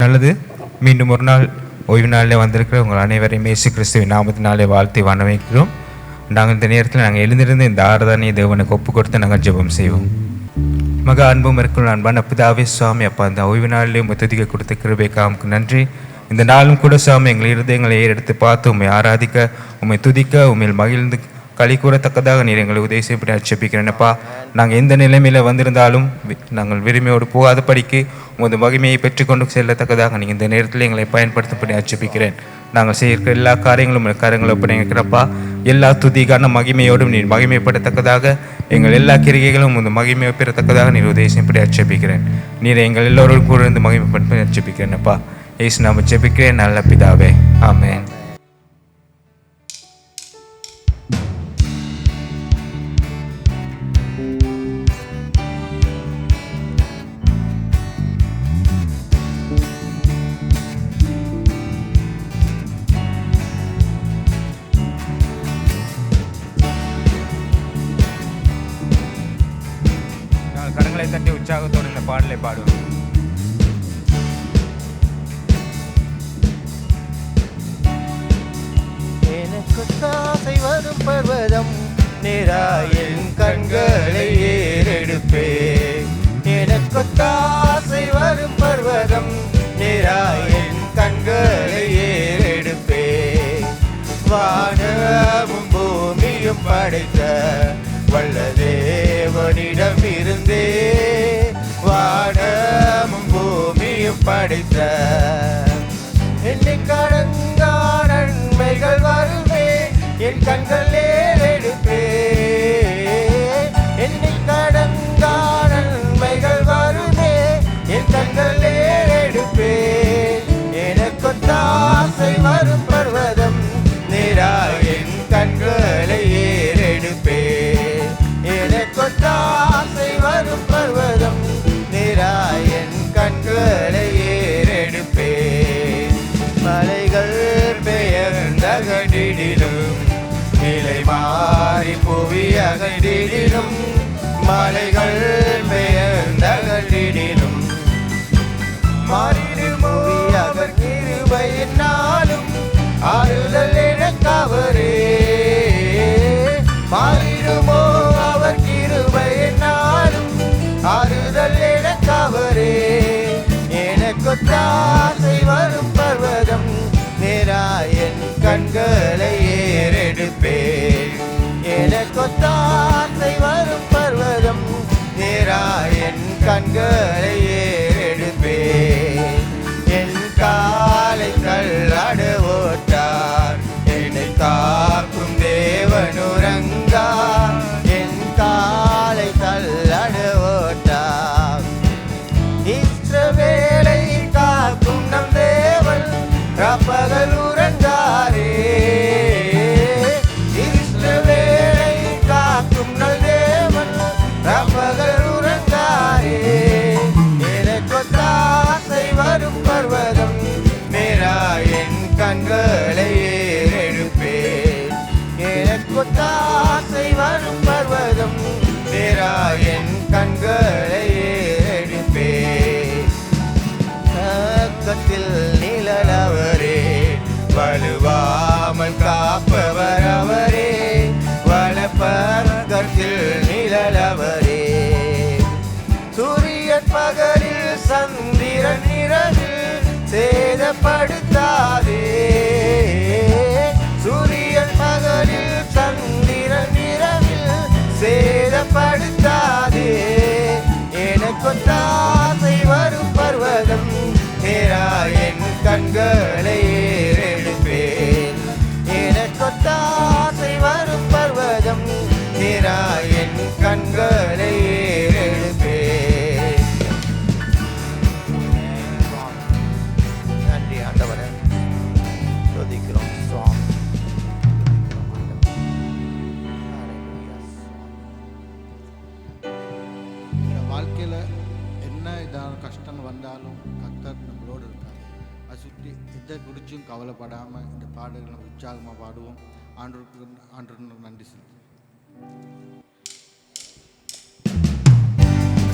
நல்லது. மீண்டும் ஒரு நாள் ஓய்வு நாளில் வந்திருக்கிற உங்கள் அனைவரையும் இயேசு கிறிஸ்துவின் நாமத்தினாலே வாழ்த்தி வணங்குகிறோம். நாங்கள் இந்த நேரத்தில் எழுந்திருந்து இந்த ஆராதனையை தேவனுக்கு ஒப்பு கொடுத்து நாங்கள் ஜெபம் செய்வோம். மக அன்பும் இருக்கும் அன்பான பிதாவே சுவாமி, அப்பா இந்த ஓய்வு நாளிலே துதிக்க கொடுத்த கிருபைக்காக நன்றி. இந்த நாளும் கூட சுவாமி எங்கள் இருதயங்களை ஏறெடுத்து பார்த்து உண்மை ஆராதிக்க, உண்மை துதிக்க, உண்மையில் மகிழ்ந்து களி கூறத்தக்கதாக நீர் எங்களை உதவி செய்யப்படி அச்சபிக்கிறேன்ப்பா. நாங்கள் எந்த நிலைமையில் வந்திருந்தாலும் நாங்கள் விரும்பியோடு போகாத படிக்கு உமது மகிமையை பெற்றுக்கொண்டு செல்லத்தக்கதாக நீங்கள் இந்த நேரத்தில் எங்களை பயன்படுத்தப்படி அச்சபிக்கிறேன். நாங்கள் செய்கிற எல்லா காரியங்களும் காரியங்களை பண்ணிக்கிறப்பா, எல்லா துதிக்கான மகிமையோடும் நீர் மகிமைப்படத்தக்கதாக எங்கள் எல்லா கிரிகைகளும் உமது மகிமையை பெறத்தக்கதாக நீர் உதவி செய்யப்படி அச்சபிக்கிறேன். நீர் எங்கள் எல்லோரும் கூட இருந்து மகிமைப்படுத்தி அச்சபிக்கிறேன்ப்பா. ஏசு நாம ஜெபிக்கிறேன் நல்ல பிதாவே, ஆமென். கரங்களை தட்டி உற்சாகத்தோடு இந்த பாடலை பாடுவோம். எனக்கு தாசை வரும் பர்வதம் நேராயின் கண்களை ஏறெடுப்பே. எனக்கு தாசை வரும் பர்வதம் நேராயின் கண்களை ஏறெடுப்பே. வானமும் பூமியும் படைத்த வல்ல தேவனிடம் இருந்தே, வானமும் பூமியும் படைத்த என்னை கடங்கா நன்மைகள் வருமே என் கண்கள் ஏறெடுப்பே. என்னை கடங்கா நன்மைகள் வருமே என் கண்கள் ஏறெடுப்பே. எனக்கு தாசை வரும் பர்வதம் நேரா என் கண்களை ஏறெடுப்பே. எனக்கு தாசை வரும் பர்வதம் நேரா என் கண்களை ஏறெடுப்பே. மலைகள் பெயர்ந்தகடிடிலும் நிலை மாறி புவி அகடிடிலும், மலைகள் பெயர்ந்தகடிடிலும் மாறிடுமோ அவர் கிருபையினாலும் ஆறுதல் எனக்கவரே. மாறிடுமோ அவர் கிருபையினாலும் ஆறுதல் எனக்கவரே. எனக்கு தாசை வரும் பர்வதம் நேரா என் கண்களை ஏறெடுப்பே. எனக்கு தாசை வரும் பர்வதம் நேரா என் கண்களை ஏறெடுப்பே. என் காலை தள்ளாட ஓட்டார் என்னை காக்கும் தேவனுரங்கார். என் காலை தள்ளாட ஓட்டார் இஸ்ரவேலை காக்கும் நம் தேவன் ராப்பகல் உறங்காரே. இஸ்ரவேலை காக்கும் நம் தேவன் ராப்பகல் உறங்காரே. எனக்கு தாசை வரும் பர்வதம் நேரா என் கண்களை ஏறெடுப்பே. எனக்கு தாசை வரும் பர்வதம் நேரா என் கண்களை ஏறெடுப்பே. பக்கத்தில் நிழலவரே, வலுவாமல் காப்பவர் அவரே. வலப்பக்கத்தில் நிழலவரே. சூரியன் பகலில் சந்திரன் இரவில் சேதப்படுத்தாதே. சூரியன் பகலில் சந்திரன் இரவில் சேதப்படுத்தாதே. எனக்கு தாசை வரும் பர்வதம் நேரா என் கண்களை ஏறெடுப்பேன். எனக்கு தாசை வரும் பர்வதம் நேரா என் கண்களை ஏறெடுப்பேன். நன்றி ஆண்டவரே, துதிக்கிறோம் சுவாமி. வாழ்க்கையில் என்ன இதான கஷ்டம் வந்தாலும் கர்த்தர் நம்மளோடு இருக்கார். அதை சுற்றி எதை குறிச்சும் கவலைப்படாமல் இந்த பாடல்களை நம்ம உற்சாகமாக பாடுவோம். ஆண்டவருக்கு நன்றி செலுத்துவோம்.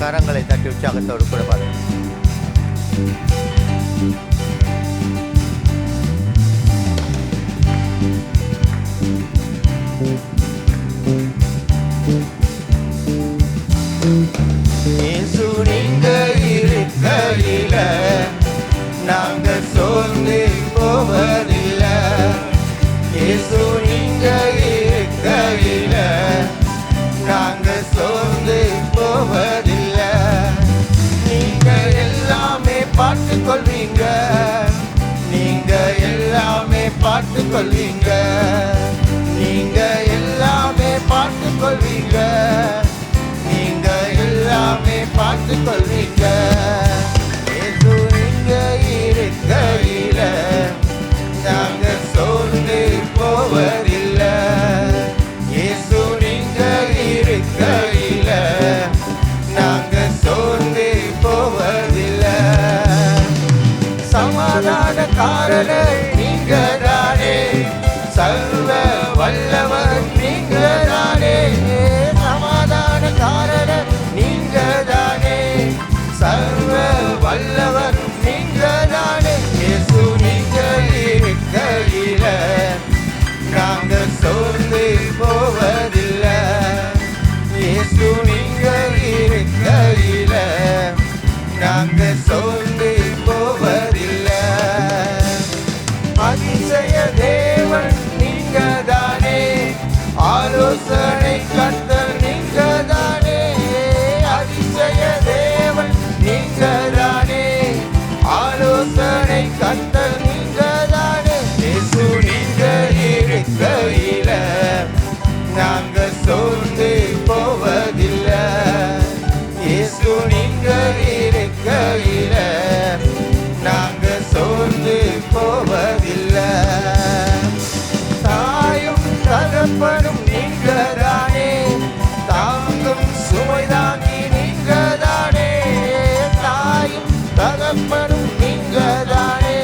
கரங்களை தட்டி உற்சாகத்தோடு கூட பாருங்கள். போவதில்லை. இயேசு நீங்க இருக்கையில நாங்க சோர்ந்து போவதில்லை. நீங்க எல்லாமே பார்த்து கொள்வீங்க, நீங்க எல்லாமே பார்த்து கொள்வீங்க, நீங்க எல்லாமே பார்த்து கொள்வீங்க, நீங்க எல்லாமே பார்த்து கொள்வீங்க. இயேசு நீங்க இருக்கையில நாங்க சோர்ந்து போவதில்லை. இயேசு நீங்க இருக்கையில நாங்க சோர்ந்து போவதில்லை. சமாதானக்காரர் நீங்க தானே, சர்வ வல்லவர் நீங்க தானே. சமாதானக்காரர் நீங்க தானே, சர்வ வல்லவர் நீங்க தானே. இயேசு நீங்க இருக்கையில நாங்க சோர்ந்து போவதில்லை. இயேசு நீங்க இருக்கையில நாங்க சோர்ந்து போவதில்லை. அதிசய தேவன் நீங்க தானே, ஆலோசனை கர்த்தர் நீங்க தானே. அதிசய தேவன் நீங்க தானே, ஆலோசனை கர்த்தர் நீங்க தானே. இயேசு நீங்க இருக்கையில நாங்க சோர்ந்து போவதில்லை. இயேசு நீங்க இருக்கையில நாங்க சோர்ந்து போவதில்லை. தாயும் தகப்பனும் நீங்க தானே, தாங்கும் சுமை தாங்கி நீங்க தானே. தாயும் தகப்பனும் நீங்க தானே,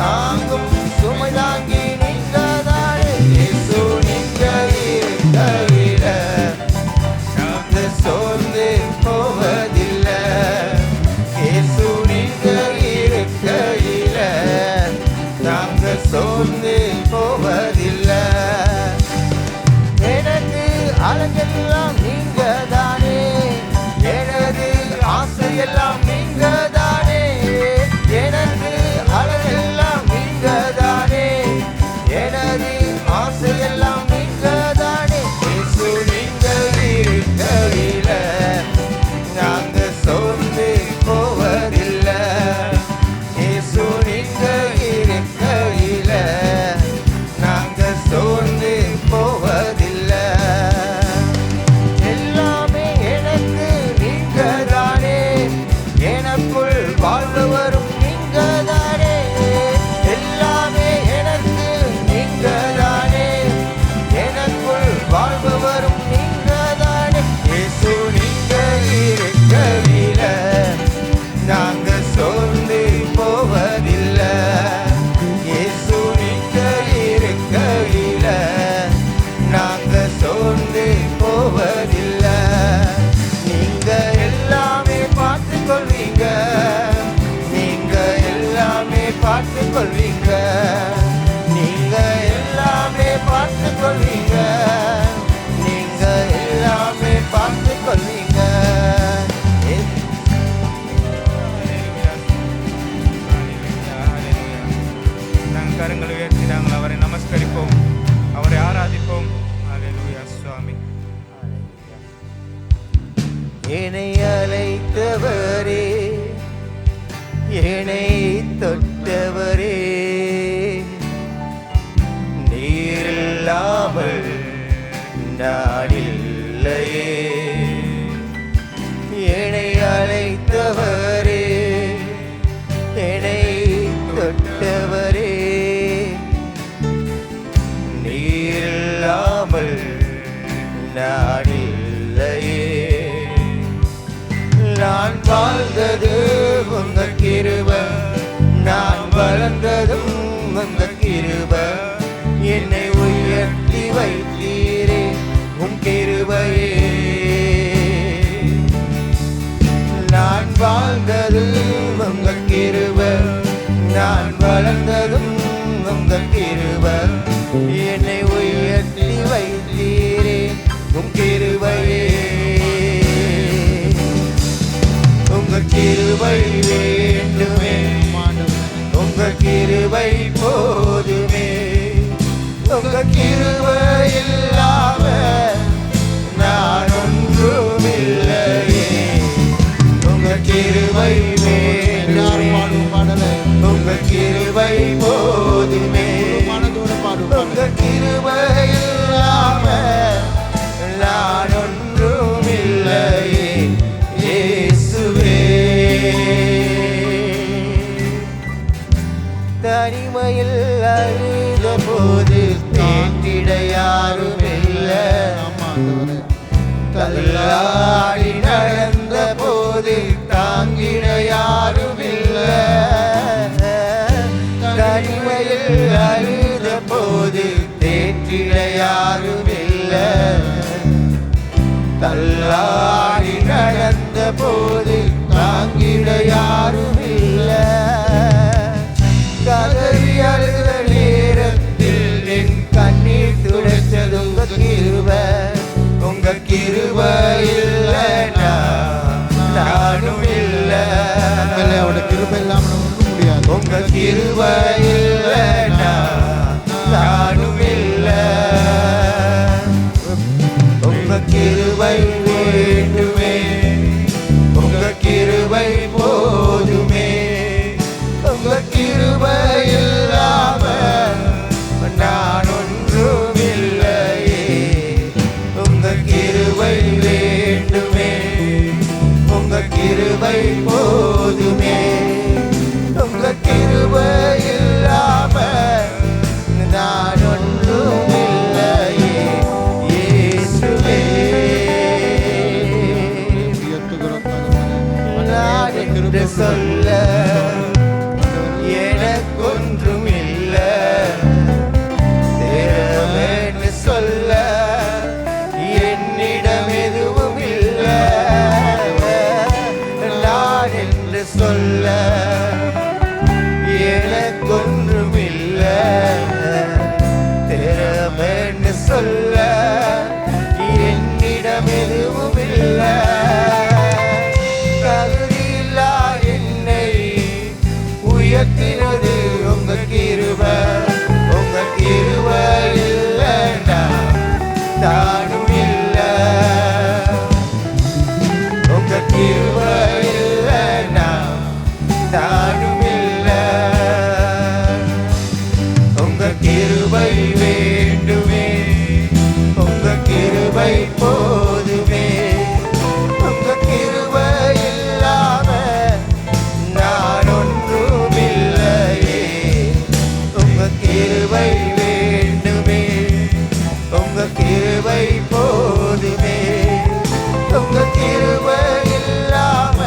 தாங்கும் சுமை தாங்கி நீங்க தானே. இயேசு நீங்க இருக்கையில நாங்க சோர்ந்து போவதில்லை. இயேசு நீங்க இருக்கையில நாங்க சோர்ந்து போவதில்லை. எனக்கு அழகெல்லாம் நீங்க தானே, எனது ஆசையெல்லாம் நீங்க தானே. எனக்கு அழகெல்லாம் நீங்க தானே, எனது ஆசையெல்லாம் நீங்க தானே. இயேசு நீங்க இருக்கையில நாங்க சோர்ந்து போவதில்லை. இயேசு நீங்க இருக்கையில நாங்க சோர்ந்து போவதில்லை. எல்லாமே எனக்கு நீங்க தானே, எனக்குள் வாழ்வரும் நீங்க தானே. எல்லாமே எனக்கு நீங்க தானே, எனக்குள் வாழ்வரும் நீங்க தானே. இயேசு நீங்க இருக்கையில நாங்க சோர்ந்து போவதில்லை. இயேசு நீங்க இருக்கையில நாங்க சோர்ந்து போவதில்லை. நீங்க எல்லாமே பார்த்து கொள்வீங்க, நீங்க எல்லாமே பார்த்து கொள்வீங்க, நீங்க எல்லாமே பார்த்து கொள்வீங்க, நீங்க எல்லாமே பார்த்து கொள்வீங்க. நாங்கள் கரங்களை உயர்த்தி நாங்கள் அவரை நமஸ்கரிப்போம், அவரை ஆராதிப்போம். ஹல்லேலூயா சுவாமி. என்னை அழைத்தவரே, என்னை தொட்டவரே, நீர் இல்லாமல் நான் இல்லையே. என்னை அழைத்தவரே, என்னை தொட்டவரே, நீர் இல்லாமல் நான் இல்லையே. நான் வாழ்ந்தது உங்க கிருபை, நான் வளர்ந்ததும் உங்க கிருபை. என்னை உயர்த்தி வைத்தீரே உம் கிருபையே. நான் வாழ்ந்தது உங்க கிருபை, நான் வளர்ந்ததும் உங்க கிருபை. என்னை உயர்த்தி வைத்தீரே உம் கிருபையே. உங்க கிருபை வேண்டுமே, உங்க கிருபை தனிமையில் அழுத போது தேற்றிட யாரும் இல்லை. தள்ளாடி நடந்த போது தாங்கிட யாரும் இல்லை. தனிமையில் அழுத போது தேற்றிட யாரும் இல்லை. தள்ளாடி நடந்த போது தாங்கிட யாரும் இல்லை. கதறி அழுத நேரத்தில் என் கண்ணீர் துடைத்தது உங்க கிருபை. உங்க கிருபை இல்லைனா நானும் இல்லை. அவருடைய கிருபை இல்லாமல் நமக்கு முடியாது. உங்க கிருபை இல்லைனா நானும் இல்லை. உங்க கிருபை வேண்டுமே, உங்க கிருபை போதுமே. உங்க கிருபை இல்லாம நான் ஒன்றும் இல்லையே. உங்க கிருபை வேண்டுமே, உங்க கிருபை போதுமே. உங்க கிருபை இல்லாம நான் ஒன்றும் இல்லையே. இயேசுவே நான் என்று சொல்ல எனக்கொன்றும் இல்லை. தேவன்னு சொல்ல என்னிடம் எதுவும் இல்லை. நான் என்று சொல்ல எனக்கொன்றும் இல்லை. தேவன்னு சொல்ல என்னிடம் எதுவும் இல்லை. தகுதியில்லா என்னை உயர்த்தினது உங்க கிருபை. உங்க கிருபை இல்லைனா நானும் இல்லை. உங்க கிருபை இல்லைனா நானும் இல்லை. உங்க கிருபை வேண்டுமே, உங்க கிருபை போதுமே. உங்க கிருபை இல்லாம நான் ஒன்றும் இல்லையே. உங்க கிருபை வேண்டுமே, உங்க கிருபை போதுமே. உங்க கிருபை இல்லாம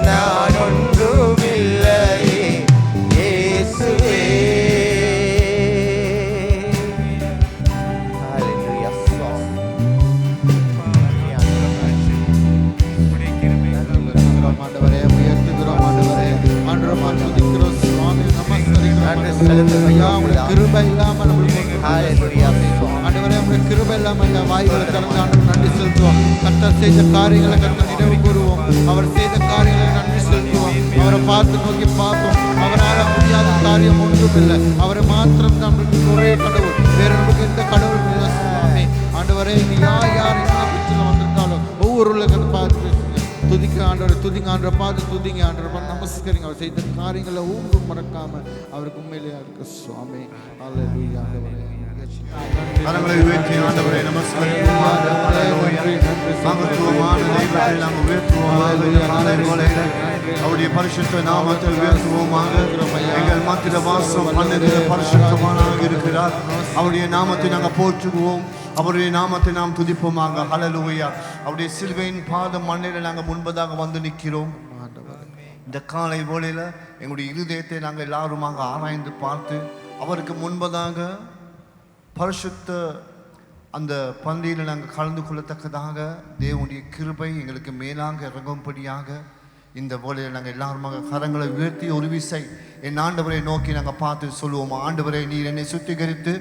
நான் ஒன்றும் இல்லையே. இயேசுவே. Hallelujah. ஆண்டவரே உயர்த்துகிறோம். ஆண்டவரே ஆண்டவரே துதிக்கிறோம். சுவாமி நமஸ்கரிக்கிறோம். ஐயா உங்களுடைய கிருபை இல்லாம நம்மளுக்கு Hallelujah. ஆண்டவரே உங்களுடைய கிருபை இல்லாம இந்த வாய்களை திறந்து ஆண்டவர் நன்றி செலுத்துவோம். கர்த்தர் செய்த காரியங்களை கர்த்தர் நினைவு கூறுவோம். அவர் செய்த காரியங்களை நன்றி செலுத்துவோம். அவரை பார்த்து நோக்கி பார்ப்போம். அவரால் முடியாத காரியம் ஒன்றும் இல்லை. அவரை மாத்திரம் நம்மளுக்கு ஒரே கடவுள், வேற நமக்கு எந்த கடவுள் இல்லை. சுவாமி ஆண்டவரே இங்க யார் என்ன பிரச்சனை வந்திருந்தாலும் ஒவ்வொரு பார்த்து துதிக்க ஆண்டவர் துதிங்க. ஆண்டரை பார்த்து துதிங்க. ஆண்டவர் நமஸ்கரிங்க. அவர் செய்த காரியங்களை ஒன்றும் மறக்காம அவருக்கு உண்மையிலேயே இருக்கு. சுவாமி அல்லேலூயா. ஆண்டவரே கரங்களை உயர்த்தி ஆண்டவரை நமஸ்கரிப்போமாக. மகத்துவமான தெய்வத்தை நாங்கள் உயர்த்துவோமாக. அவருடைய பரிசுத்த நாமத்தை உயர்த்துவோமாக. எங்கள் மத்தியில் வாசம் பண்ணுகிற பரிசுத்தமானவராக இருக்கிறார். அவருடைய நாமத்தை நாங்கள் போற்றுவோம். அவருடைய நாமத்தை நாம் துதிப்போமாக. ஹல்லேலூயா. அவருடைய சிலுவையின் பாதம் மண்ணில் நாங்கள் முன்பதாக வந்து நிற்கிறோம். இந்த காலை வேளையில் எங்களுடைய இருதயத்தை நாங்கள் எல்லாருமாக ஆராய்ந்து பார்த்து அவருக்கு முன்பதாக பரிசுத்த அந்த பந்தியில் நாங்கள் கலந்து கொள்ளத்தக்கதாக தேவனுடைய கிருபை எங்களுக்கு மேலாக இறங்கும்படியாக இந்த வேளையில் நாங்கள் எல்லாருமாக கரங்களை உயர்த்தி ஒரு விசை என் ஆண்டவரை நோக்கி நாங்கள் பார்த்து சொல்லுவோம். ஆண்டவரை நீர் என்னை சுத்திகரித்து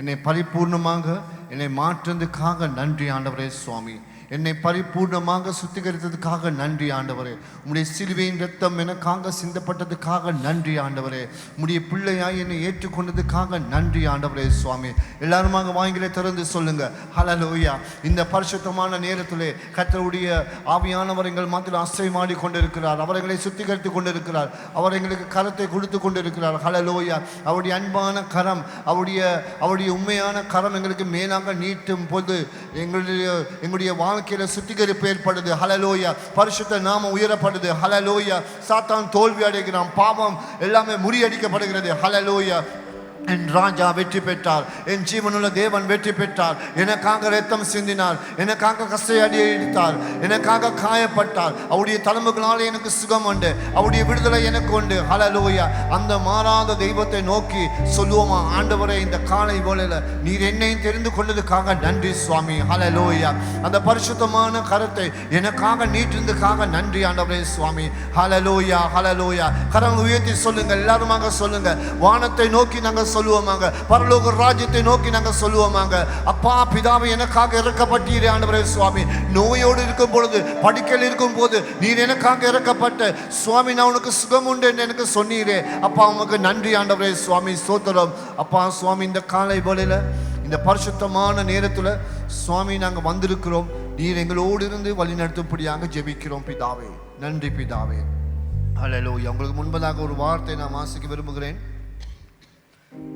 என்னை பரிபூர்ணமாக என்னை மாற்றுறதுக்காக நன்றி ஆண்டவரே. சுவாமி என்னை பரிபூர்ணமாக சுத்திகரித்ததுக்காக நன்றி ஆண்டவரே. உம்முடைய சிலுவையின் ரத்தம் எனக்காக சிந்தப்பட்டதுக்காக நன்றி ஆண்டவரே. உம்முடைய பிள்ளையாய் என்னை ஏற்றுக்கொண்டதுக்காக நன்றி ஆண்டவரே. சுவாமி எல்லாருமாக வாங்கிலே திறந்து சொல்லுங்க ஹல்லேலூயா. இந்த பரிசுத்தமான நேரத்திலே கர்த்தருடைய ஆவியானவர் எங்கள் மத்தியில் அசைமாடி கொண்டிருக்கிறார். அவர்களை சுத்திகரித்து கொண்டிருக்கிறார். அவர் எங்களுக்கு கரத்தை கொடுத்து கொண்டிருக்கிறார். ஹல்லேலூயா. அவருடைய அன்பான கரம், அவருடைய உண்மையான கரம் எங்களுக்கு மேலாக நீட்டும் போது எங்களுடைய வாழ்க்கையில சுத்திகரிப்பு ஏற்படுது. ஹல்லேலூயா. பரிசுத்த நாமம் உயரப்படுது. ஹல்லேலூயா. சாத்தான் தோல்வி அடைகிறான். பாவம் எல்லாமே முறியடிக்கப்படுகிறது. ஹல்லேலூயா. என் ராஜா வெற்றி பெற்றார். என் ஜீவனுள்ள தேவன் வெற்றி பெற்றார். எனக்காக ரத்தம் சிந்தினார். எனக்காக கஷ்டையடி எடுத்தார். எனக்காக காயப்பட்டார். அவருடைய தழும்புகளால் எனக்கு சுகம் உண்டு. அவருடைய விடுதலை எனக்கு உண்டு. ஹல்லேலூயா. அந்த மாறாத தெய்வத்தை நோக்கி சொல்லுவோமா, ஆண்டவரே இந்த காலை வேளையில நீர் என்னையும் தெரிந்து கொண்டதுக்காக நன்றி சுவாமி. ஹல்லேலூயா. அந்த பரிசுத்தமான கரத்தை எனக்காக நீட்டிருந்ததுக்காக நன்றி ஆண்டவரே சுவாமி. ஹல்லேலூயா. ஹல்லேலூயா. கரங்களை உயர்த்தி சொல்லுங்க. எல்லாருமாக சொல்லுங்க. வானத்தை நோக்கி நாங்கள் சொல்லுவோமாங்க. பரலோக ராஜ்யத்தை நோக்கி நாங்கள் சொல்லுவோமாங்க. அப்பா பிதாவை எனக்காக இறக்கப்பட்டீரே ஆண்டவரே சுவாமி. நோயோடு இருக்கும் பொழுது, படுக்கையில் இருக்கும் போது நீர் எனக்காக இறக்கப்பட்ட சுவாமி, நான் உனக்கு சுகம் உண்டு என்று எனக்கு சொன்னீரே. அப்பா உமக்கு நன்றி ஆண்டவரே சுவாமி. ஸ்தோத்திரம் அப்பா சுவாமி. இந்த காலை வேளையில இந்த பரிசுத்தமான நேரத்தில் சுவாமி நாங்கள் வந்திருக்கிறோம். நீர் எங்களோடு இருந்து வழி நடத்தும்படியாக ஜெபிக்கிறோம் பிதாவே. நன்றி பிதாவே. ஹல்லேலூயா. உங்களுக்கு முன்பதாக ஒரு வார்த்தை நான் வாசிக்க விரும்புகிறேன்.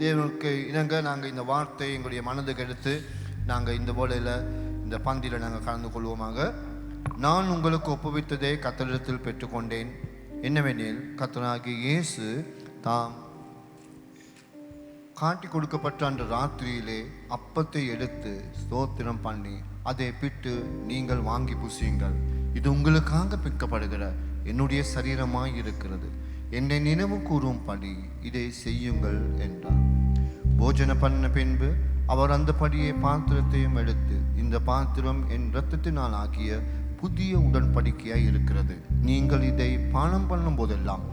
தேவனுக்கு இணங்க நாங்கள் இந்த வார்த்தை எங்களுடைய மனதுக்கு எடுத்து நாங்கள் இந்த வேளையில் இந்த பந்தியில் நாங்கள் கலந்து கொள்வோமாக. நான் உங்களுக்கு ஒப்புவித்ததை கர்த்தரிடத்தில் பெற்றுக்கொண்டேன். என்னவெனில் கர்த்தராகிய இயேசு தாம் காட்டி கொடுக்கப்பட்ட அன்று ராத்திரியிலே அப்பத்தை எடுத்து ஸ்தோத்திரம் பண்ணி அதை பிட்டு, நீங்கள் வாங்கி புசியுங்கள், இது உங்களுக்காக பிற்கப்படுகிற என்னுடைய சரீரமாய் இருக்கிறது, என்னை நினைவு கூறும்படி இதை செய்யுங்கள் என்றார். போஜன பண்ண பின்பு அவர் அந்த படியை பாத்திரத்தையும் எடுத்து, இந்த பாத்திரம் என் இரத்தத்தினால் ஆக்கிய புதிய உடன்படிக்கையாய் இருக்கிறது. நீங்கள் இதை பானம் பண்ணும் போதெல்லாம்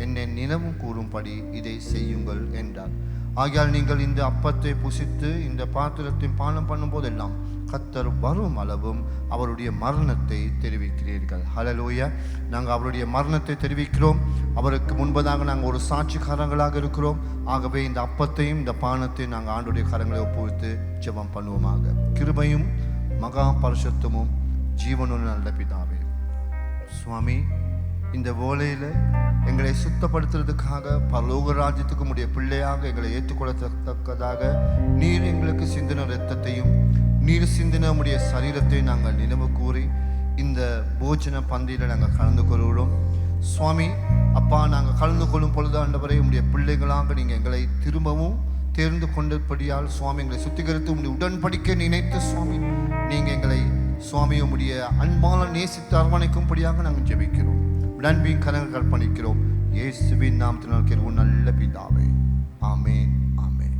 என்னை நினைவு கூறும்படி இதை செய்யுங்கள் என்றார். ஆகையால் நீங்கள் இந்த அப்பத்தை புசித்து இந்த பாத்திரத்தை பானம் பண்ணும் போதெல்லாம் கர்த்தர் வரும் அளவும் அவருடைய மரணத்தை தெரிவிக்கிறீர்கள். ஹல்லேலூயா. நாங்கள் அவருடைய மரணத்தை தெரிவிக்கிறோம். அவருக்கு முன்பதாக நாங்கள் ஒரு சாட்சிக்காரங்களாக இருக்கிறோம். ஆகவே இந்த அப்பத்தையும் இந்த பானத்தையும் நாங்கள் ஆண்டுடைய கரங்களை ஒப்புவித்து ஜெபம் பண்ணுவோமாக. கிருபையும் மகா பரிசுத்தமும் ஜீவனுள்ள நல்ல பிதாவே சுவாமி, இந்த வேளையில் எங்களை சுத்தப்படுத்துறதுக்காக பரலோக ராஜ்யத்துக்கு உடைய பிள்ளையாக எங்களை ஏற்றுக்கொள்ளத்தக்கதாக நீர் எங்களுக்கு சிந்தின இரத்தத்தையும் நீர் சிந்தின உடைய சரீரத்தை நாங்கள் நினைவு கூறி இந்த போஜன பந்தியில் நாங்கள் கலந்து கொள்கிறோம் சுவாமி. அப்பா, நாங்கள் கலந்து கொள்ளும் பொழுது ஆண்டவரே உடைய பிள்ளைகளாக நீங்கள் எங்களை திரும்பவும் தேர்ந்து கொண்டபடியால் சுவாமி எங்களை சுத்திகரித்து உடைய உடன்படிக்கை நினைத்து சுவாமி நீங்கள் எங்களை சுவாமி உடைய அன்பால நேசித்து அரவணைக்கும்படியாக நாங்கள் ஜெபிக்கிறோம். உடன்பின் கரங்கள் கற்பணிக்கிறோம். இயேசுவின் நாமத்தினால் கேட்கும் நல்ல பிதாவே. ஆமென். ஆமென்.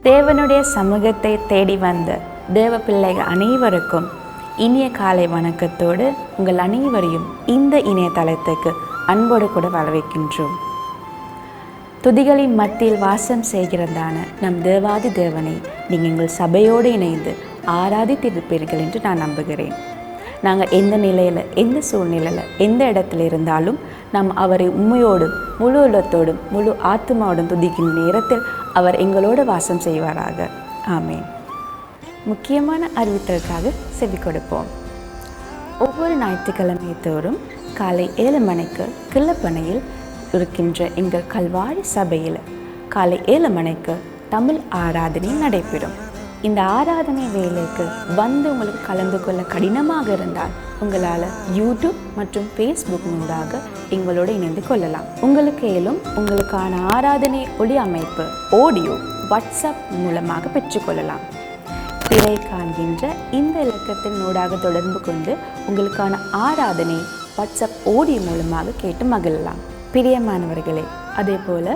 தேவனுடைய சமூகத்தை தேடி வந்த தேவ பிள்ளைகள் அனைவருக்கும் இனிய காலை வணக்கத்தோடு உங்கள் அனைவரையும் இந்த இணையதளத்துக்கு அன்போடு கூட வரவேற்கின்றோம். துதிகளின் மத்தியில் வாசம் செய்கிறதான நம் தேவாதி தேவனை நீங்கள் எங்கள் சபையோடு இணைந்து ஆராதித்திருப்பீர்கள் என்று நான் நம்புகிறேன். நாங்கள் எந்த நிலையில், எந்த சூழ்நிலையில், எந்த இடத்துல இருந்தாலும் நாம் அவரை உண்மையோடும் முழு உள்ளத்தோடும் முழு ஆத்மாவோடும் துதிக்கும் நேரத்தில் அவர் எங்களோடு வாசம் செய்வாராக. ஆமேன். முக்கியமான அறிவித்தலுக்காக செவி கொடுப்போம். ஒவ்வொரு ஞாயிற்றுக்கிழமை தோறும் காலை 7 மணிக்கு கிள்ளப்பனையில் இருக்கின்ற எங்கள் கல்வாரி சபையில் காலை 7 மணிக்கு தமிழ் ஆராதனை நடைபெறும். இந்த ஆராதனை வேலைக்கு வந்து உங்களுக்கு கலந்து கொள்ள கடினமாக இருந்தால் உங்களால் யூடியூப் மற்றும் ஃபேஸ்புக் மூலமாக எங்களோடு இணைந்து கொள்ளலாம். உங்களுக்கு மேலும் உங்களுக்கான ஆராதனை ஒளி அமைப்பு ஆடியோ வாட்ஸ்அப் மூலமாக பெற்றுக்கொள்ளலாம். திரை காண்கின்ற இந்த இலக்கத்தின் ஊடாக தொடர்பு கொண்டு உங்களுக்கான ஆராதனை வாட்ஸ்அப் ஆடியோ மூலமாக கேட்டு மகிழலாம். பிரியமானவர்களே, அதே போல்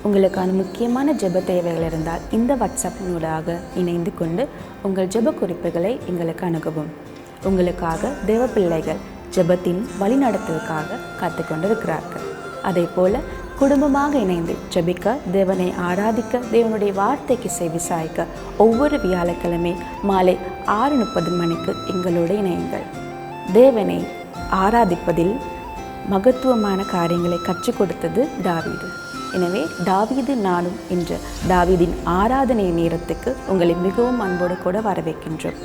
உங்களுக்கான முக்கியமான ஜெப தேவைகள் இருந்தால் இந்த வாட்ஸ்அப் மூலமாக இணைந்து கொண்டு உங்கள் ஜெப குறிப்புகளை எங்களுக்கு அணுகவும். உங்களுக்காக தேவ பிள்ளைகள் ஜெபத்தின் வழிநடத்தலுக்காக காத்து கொண்டிருக்கிறார்கள். அதே போல் குடும்பமாக இணைந்து ஜெபிக்க, தேவனை ஆராதிக்க, தேவனுடைய வார்த்தைக்கு செவி சாய்க்க ஒவ்வொரு வியாழக்கிழமை மாலை 6:30 மணிக்கு எங்களோடு இணையுங்கள். தேவனை ஆராதிப்பதில் மகத்துவமான காரியங்களை கற்றுக் கொடுத்தது தாவீது. எனவே தாவீது நானும் என்ற தாவீதின் ஆராதனை நேரத்துக்கு உங்களை மிகவும் அன்போடு கூட வரவேற்கின்றோம்.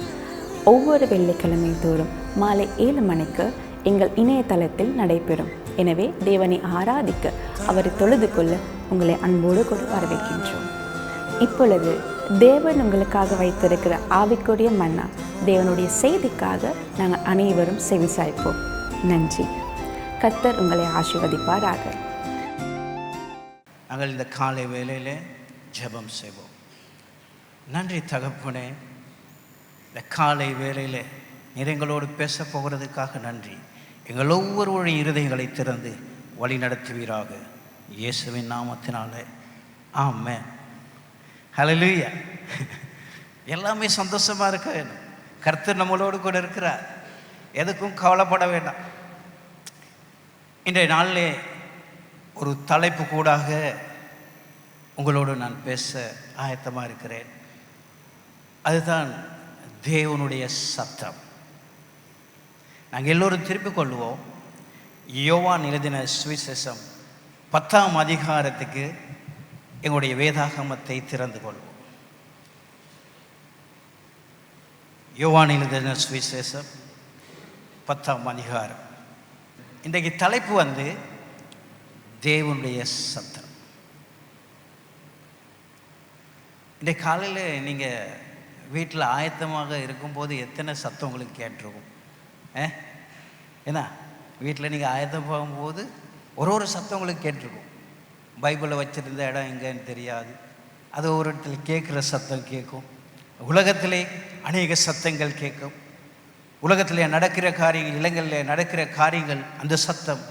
ஒவ்வொரு வெள்ளிக்கிழமை தோறும் மாலை 7 மணிக்கு எங்கள் இணையதளத்தில் நடைபெறும். எனவே தேவனை ஆராதிக்க, அவரை தொழுது கொள்ள உங்களை அன்போடு கூட வரவேற்கின்றோம். இப்பொழுது தேவன் உங்களுக்காக வைத்திருக்கிற ஆவிக்குரிய மன்னா, தேவனுடைய செய்திக்காக நாங்கள் அனைவரும் செவிசாய்ப்போம். நன்றி. கர்த்தர் உங்களை ஆசீர்வதிப்பாராக. நாங்கள் இந்த காலை வேளையில் ஜெபம் செய்வோம். நன்றி தகப்பனே, இந்த காலை வேளையில் நீர் எங்களோடு பேச போகிறதுக்காக நன்றி. எங்கள் ஒவ்வொருவருடைய இருதயங்களை திறந்து வழி நடத்துவீராக. இயேசுவின் நாமத்தினாலே ஆமென். ஹல்லேலூயா. எல்லாமே சந்தோஷமாக இருக்க வேணும். கர்த்தர் நம்மளோடு கூட இருக்கிறார். எதுக்கும் கவலைப்பட வேண்டாம். இன்றைய நாளிலே ஒரு தலைப்பு கூடாக உங்களோடு நான் பேச ஆயத்தமாக இருக்கிறேன். அதுதான் தேவனுடைய சத்தம். நாங்கள் எல்லோரும் திருப்பிக் கொள்வோம். யோவான் எழுதின சுவிசேஷம் 10ஆம் அதிகாரத்துக்கு எங்களுடைய வேதாகமத்தை திறந்து கொள்வோம். யோவான் எழுதின சுவிசேஷம் 10ஆம் அதிகாரம். இன்றைக்கு தலைப்பு தேவனுடைய சத்தம். இன்றைக்கு காலையில் நீங்கள் வீட்டில் ஆயத்தமாக இருக்கும்போது எத்தனை சத்தம் உங்களுக்கு கேட்டிருக்கும்? ஏன்னா வீட்டில் நீங்கள் ஆயத்தம் போகும்போது ஒரு சத்தம் உங்களுக்கு கேட்டிருக்கும். பைபிளில் வச்சுருந்த இடம் எங்கேன்னு தெரியாது, அது ஒரு இடத்துல கேட்குற சத்தம் கேட்கும். உலகத்திலே அநேக சத்தங்கள் கேட்கும். உலகத்திலே நடக்கிற காரியங்கள், இலங்கையில் நடக்கிற காரியங்கள், அந்த சத்தம்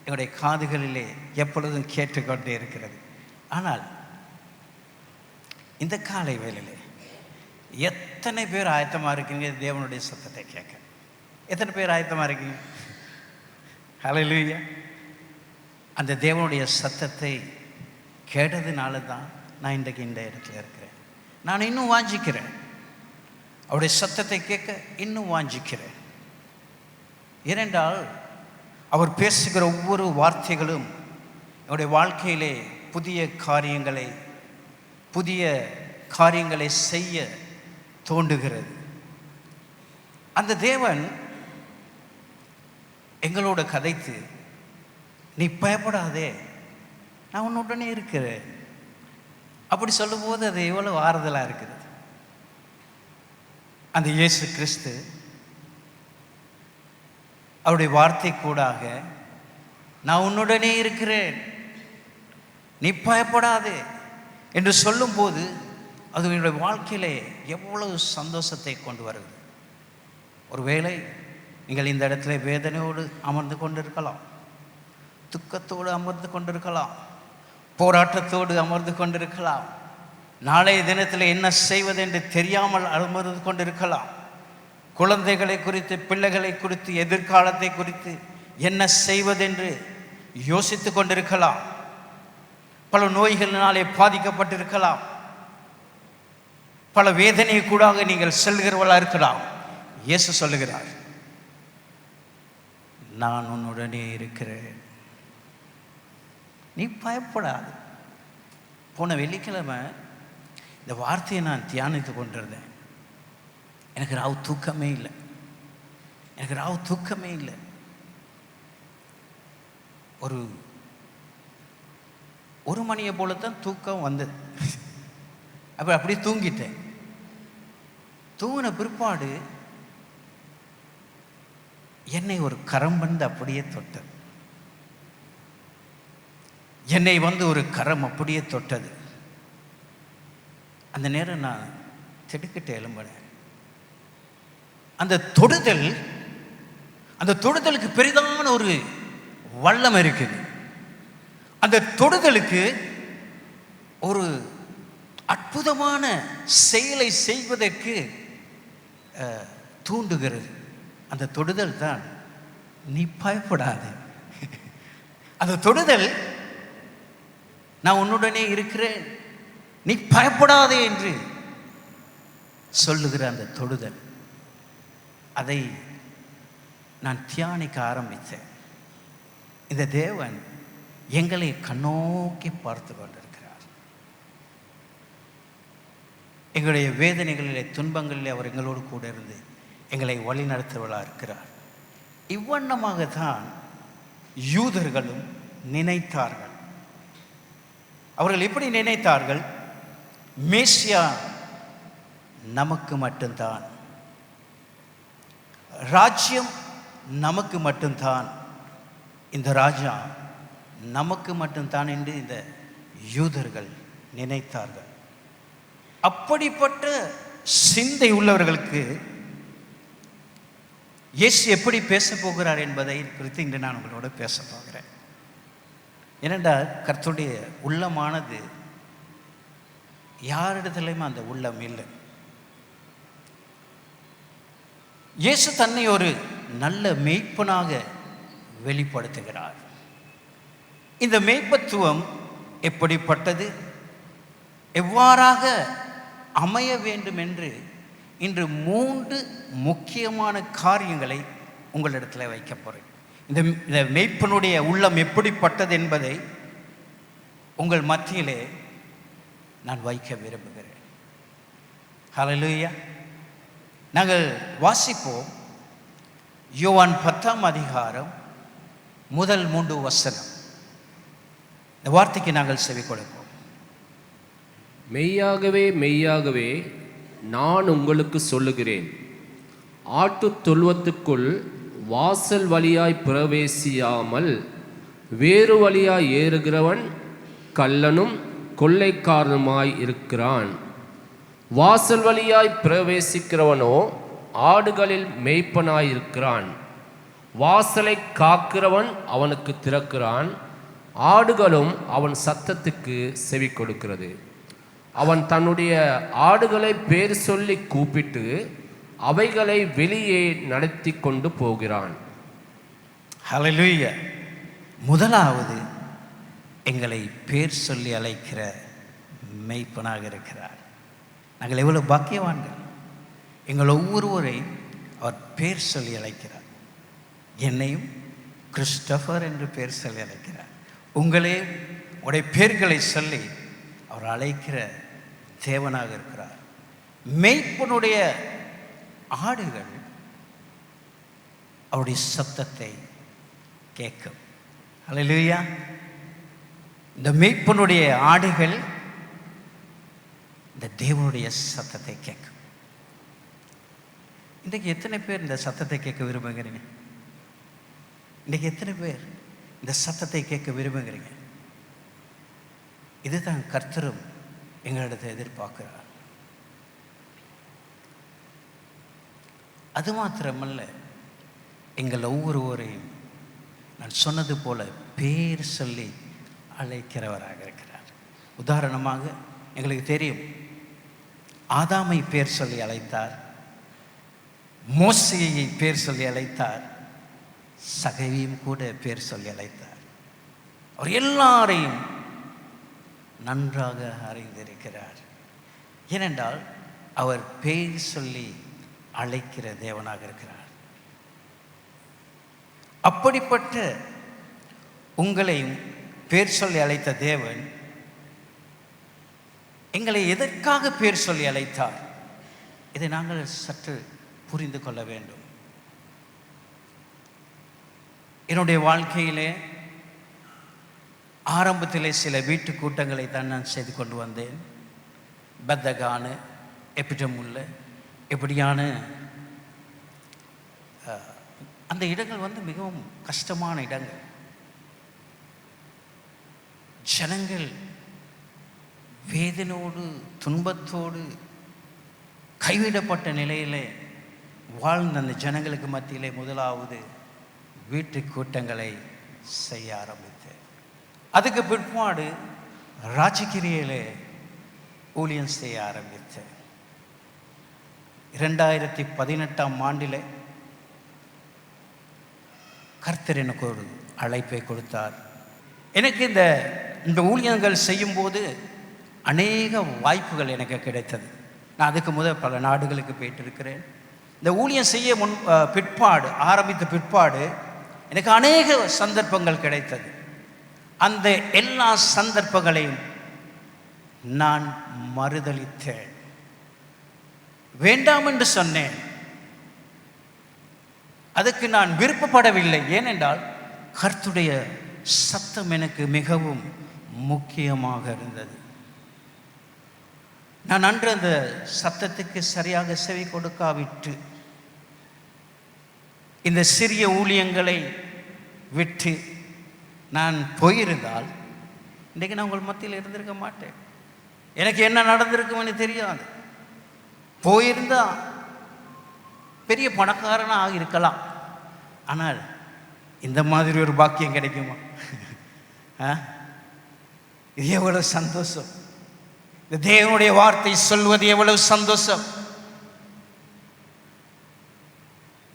எங்களுடைய காதுகளிலே எப்பொழுதும் கேட்டுக்கொண்டே இருக்கிறது. ஆனால் இந்த காலை வேளையிலே எத்தனை பேர் ஆயத்தமாக இருக்கீங்க தேவனுடைய சத்தத்தை கேட்க? எத்தனை பேர் ஆயத்தமாக இருக்கீங்க? ஹல்லேலூயா. அந்த தேவனுடைய சத்தத்தை கேட்டதுனால தான் நான் இன்றைக்கு இந்த இடத்துல இருக்கிறேன். நான் இன்னும் வாஞ்சிக்கிறேன். அவருடைய சத்தத்தை கேட்க இன்னும் வாஞ்சிக்கிறேன். ஏனென்றால் அவர் பேசுகிற ஒவ்வொரு வார்த்தைகளும் என்னுடைய வாழ்க்கையிலே புதிய காரியங்களை செய்ய தோண்டுகிறது. அந்த தேவன் எங்களோட கதைத்து, நீ பயப்படாதே, நான் உன்னுடனே இருக்கிறேன் அப்படி சொல்லும்போது அது எவ்வளவு ஆறுதலாக இருக்குது. அந்த இயேசு கிறிஸ்து அவருடைய வார்த்தை கூடாக, நான் உன்னுடனே இருக்கிறேன், நீ பயப்படாதே என்று சொல்லும்போது அது என்னுடைய வாழ்க்கையிலே எவ்வளவு சந்தோஷத்தை கொண்டு வருது. ஒருவேளை நீங்கள் இந்த இடத்துல வேதனையோடு அமர்ந்து கொண்டிருக்கலாம், துக்கத்தோடு அமர்ந்து கொண்டிருக்கலாம், போராட்டத்தோடு அமர்ந்து கொண்டிருக்கலாம். நாளைய தினத்தில் என்ன செய்வது என்று தெரியாமல் அமர்ந்து கொண்டிருக்கலாம். குழந்தைகளை குறித்து, பிள்ளைகளை குறித்து, எதிர்காலத்தை குறித்து என்ன செய்வதென்று யோசித்து கொண்டிருக்கலாம். பல நோய்களினாலே பாதிக்கப்பட்டிருக்கலாம். பல வேதனை கூடாக நீங்கள் செல்கிறவர்களாக இருக்கலாம். இயேசு சொல்லுகிறார், நான் உன்னுடனே இருக்கிறேன், நீ பயப்படாது. போன வெள்ளிக்கிழமை இந்த வார்த்தையை நான் தியானித்து கொண்டிருந்தேன். எனக்கு ராவு தூக்கமே இல்லை. ஒரு மணியை போலத்தான் தூக்கம் வந்தது. அப்படியே தூங்கிட்டேன். தூங்கின பிற்பாடு என்னை ஒரு கரம் வந்து அப்படியே தொட்டது. என்னை வந்து ஒரு கரம் அப்படியே தொட்டது. அந்த நேரம் நான் திடுக்கிட்டு எழும்பினேன். அந்த தொடுதலுக்கு பெரிதான ஒரு வல்லம் இருக்குது. அந்த தொடுதலுக்கு ஒரு அற்புதமான செயலை செய்வதற்கு தூண்டுகிறது. அந்த தொடுதல் தான் நீ பயப்படாது. அந்த தொடுதல், நான் உன்னுடனே இருக்கிறேன், நீ பயப்படாதே என்று சொல்லுகிற அந்த தொடுதல், அதை நான் தியானிக்க ஆரம்பித்தேன். இந்த தேவன் எங்களை கண்ணோக்கி பார்த்து கொண்டிருக்கிறார். எங்களுடைய வேதனைகளிலே, துன்பங்களிலே அவர் எங்களோடு கூட இருந்து எங்களை வழி நடத்துவதாக இருக்கிறார். இவ்வண்ணமாகத்தான் யூதர்களும் நினைத்தார்கள். அவர்கள் எப்படி நினைத்தார்கள்? மேசியா நமக்கு மட்டும்தான், ராஜ்யம் நமக்கு மட்டும்தான், இந்த ராஜா நமக்கு மட்டும்தான் என்று இந்த யூதர்கள் நினைத்தார்கள். அப்படிப்பட்ட சிந்தை உள்ளவர்களுக்கு இயேசு எப்படி பேச போகிறார் என்பதை குறித்து இன்று நான் உங்களோட பேச போகிறேன். ஏனென்றால் கர்த்தருடைய உள்ளமானது யாரிடத்திலையும் அந்த உள்ளம் இல்லை. இயேசு தன்னை ஒரு நல்ல மேய்ப்பனாக வெளிப்படுத்துகிறார். இந்த மேய்ப்பத்துவம் எப்படிப்பட்டது, எவ்வாறாக அமைய வேண்டும் என்று இன்று 3 முக்கியமான காரியங்களை உங்களிடத்தில் வைக்க போகிறேன். இந்த மேய்ப்பனுடைய உள்ளம் எப்படிப்பட்டது என்பதை உங்கள் மத்தியிலே நான் வைக்க விரும்புகிறேன். ஹல்லேலூயா. நாங்கள் வாசிப்போம். யோவான் 10ஆம் அதிகாரம் முதல் 3 வசனம். இந்த வார்த்தைக்கு நாங்கள் செவி கொடுப்போம். மெய்யாகவே மெய்யாகவே நான் உங்களுக்கு சொல்லுகிறேன், ஆட்டுத் தொழுவத்துக்குள் வாசல் வழியாய் பிரவேசியாமல் வேறு வழியாய் ஏறுகிறவன் கள்ளனும் கொள்ளைக்காரனுமாய் இருக்கிறான். வாசல் வழியாய் பிரவேசிக்கிறவனோ ஆடுகளில் மேய்ப்பனாயிருக்கிறான். வாசலை காக்கிறவன் அவனுக்கு திறக்கிறான், ஆடுகளும் அவன் சத்தத்துக்கு செவி கொடுக்கிறது. அவன் தன்னுடைய ஆடுகளை பேர் சொல்லி கூப்பிட்டு அவைகளை வெளியே நடத்தி கொண்டு போகிறான். ஹல்லேலூயா. முதலாவது எங்களை பேர் சொல்லி அழைக்கிற மேய்ப்பனாக இருக்கிறார். நாங்கள் எவ்வளவு பாக்கியவான்கள். எங்கள் ஒவ்வொருவரையும் அவர் பேர் சொல்லி அழைக்கிறார். என்னையும் கிறிஸ்டோபர் என்று பேர் சொல்லி அழைக்கிறார். உங்களே உடைய பேர்களை சொல்லி அவர் அழைக்கிற தேவனாக இருக்கிறார். மேய்ப்பனுடைய ஆடுகள் அவருடைய சத்தத்தை கேட்கும். ஹல்லேலூயா. இந்த மேய்ப்பனுடைய ஆடுகள் இந்த தேவனுடைய சத்தத்தை கேட்கும். இன்றைக்கு எத்தனை பேர் இந்த சத்தத்தை கேட்க விரும்புகிறீங்க? இன்றைக்கு எத்தனை பேர் இந்த சத்தத்தை கேட்க விரும்புகிறீங்க? இதுதான் கர்த்தரும் எங்களிடத்தை எதிர்பார்க்கிறார். அது மாத்திரமல்ல, எங்கள் ஒவ்வொருவரையும் நான் சொன்னது போல பேர் சொல்லி அழைக்கிறவராக இருக்கிறார். உதாரணமாக எங்களுக்கு தெரியும். ஆதாமை பேர் சொல்லி அழைத்தார், மோசேயை பேர் சொல்லி அழைத்தார், சகைவையும் கூட பேர் சொல்லி அழைத்தார். அவர் எல்லாரையும் நன்றாக அறிந்திருக்கிறார். ஏனென்றால் அவர் பேர் சொல்லி அழைக்கிற தேவனாக இருக்கிறார். அப்படிப்பட்ட உங்களையும் பேர் சொல்லி அழைத்த தேவன் எங்களை எதற்காக பேர் சொல்லி அழைத்தார்? இதை நாங்கள் சற்று புரிந்து கொள்ள வேண்டும். என்னுடைய வாழ்க்கையிலே ஆரம்பத்திலே சில வீட்டு கூட்டங்களை தான் நான் செய்து கொண்டு வந்தேன். பெத்தகான, எப்பிட்டமுல்ல, இப்படியான அந்த இடங்கள் மிகவும் கஷ்டமான இடங்கள். ஜனங்கள் வேதனோடு துன்பத்தோடு கைவிடப்பட்ட நிலையிலே வாழ்ந்த அந்த ஜனங்களுக்கு மத்தியிலே முதலாவது வீட்டு கூட்டங்களை செய்ய ஆரம்பித்தேன். அதுக்கு பிற்பாடு ராஜகிரியிலே ஊழியம் செய்ய ஆரம்பித்தேன். 2018ஆம் ஆண்டிலே கர்த்தர் எனக்கு ஒரு அழைப்பை கொடுத்தார். எனக்கு இந்த ஊழியங்கள் செய்யும்போது அநேக வாய்ப்புகள் எனக்கு கிடைத்தது. நான் அதுக்கு முதல் பல நாடுகளுக்கு போயிட்டு இருக்கிறேன். இந்த ஊழியம் செய்ய ஆரம்பித்த பிற்பாடு எனக்கு அநேக சந்தர்ப்பங்கள் கிடைத்தது. அந்த எல்லா சந்தர்ப்பங்களையும் நான் மறுதலித்தேன், வேண்டாம் என்று சொன்னேன். அதுக்கு நான் விருப்பப்படவில்லை. ஏனென்றால் கர்த்தருடைய சத்தம் எனக்கு மிகவும் முக்கியமாக இருந்தது. நான் அன்று அந்த சத்தத்துக்கு சரியாக செவி கொடுக்காவிட்டு இந்த சிறிய ஊழியங்களை விட்டு நான் போயிருந்தால் இன்றைக்கு நான் உங்கள் மத்தியில் இருந்திருக்க மாட்டேன். எனக்கு என்ன நடந்திருக்கும்னு தெரியாது. போயிருந்தா பெரிய பணக்காரனாக இருக்கலாம். ஆனால் இந்த மாதிரி ஒரு பாக்கியம் கிடைக்குமா? இது எவ்வளவு சந்தோஷம்! இந்த தேவனுடைய வார்த்தை சொல்வது எவ்வளவு சந்தோஷம்!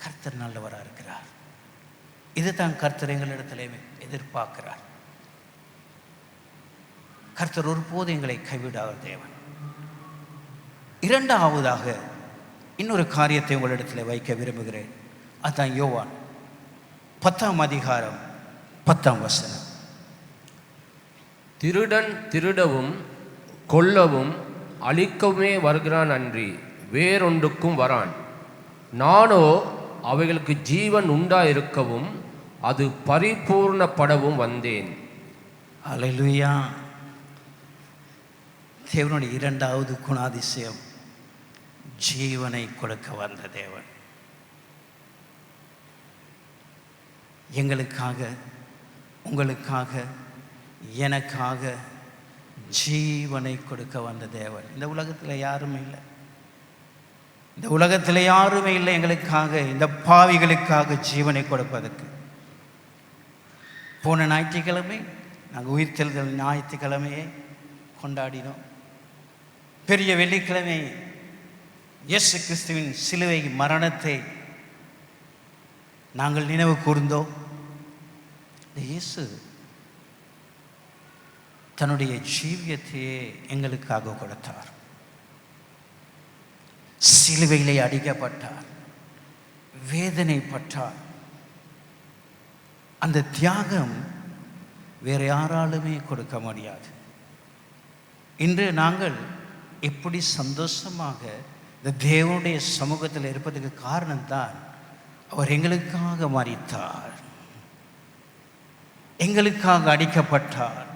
கர்த்தர் நல்லவராக இருக்கிறார். இதுதான் கர்த்தர் எங்களிடத்திலே எதிர்பார்க்கிறார். கர்த்தர் ஒருபோது எங்களை கைவிடாத தேவன். இரண்டாவதாக இன்னொரு காரியத்தை உங்களிடத்தில் வைக்க விரும்புகிறேன். அதுதான் யோவான் 10ஆம் அதிகாரம் 10ஆம் வசனம். திருடன் திருடவும் கொல்லவும் அழிக்கவுமே வருகிறான் அன்றி வேறொன்றுக்கும் வரான். நானோ அவைகளுக்கு ஜீவன் உண்டாயிருக்கவும் அது பரிபூர்ணப்படவும் வந்தேன். அல்லேலூயா! தேவனுடைய இரண்டாவது குணாதிசயம் ஜீவனை கொடுக்க வந்த தேவன். எங்களுக்காக, உங்களுக்காக, எனக்காக ஜீவனை கொடுக்க வந்த தேவன். இந்த உலகத்தில் யாருமே இல்லை. இந்த உலகத்தில் யாருமே இல்லை எங்களுக்காக, இந்த பாவிகளுக்காக ஜீவனை கொடுப்பதற்கு. போன ஞாயிற்றுக்கிழமை நாங்கள் உயிர்த்தெழுதல் ஞாயிற்றுக்கிழமையை கொண்டாடினோம். பெரிய வெள்ளிக்கிழமை இயேசு கிறிஸ்துவின் சிலுவை மரணத்தை நாங்கள் நினைவு கூர்ந்தோம். இயேசு தன்னுடைய ஜீவியத்தையே எங்களுக்காக கொடுத்தார். சிலுவையிலே அடிக்கப்பட்டார், வேதனைப்பட்டார். அந்த தியாகம் வேறு யாராலுமே கொடுக்க முடியாது. இன்று நாங்கள் எப்படி சந்தோஷமாக இந்த தேவனுடைய சமூகத்தில் இருப்பதற்கு காரணம்தான் அவர் எங்களுக்காக மரித்தார், எங்களுக்காக அடிக்கப்பட்டார்,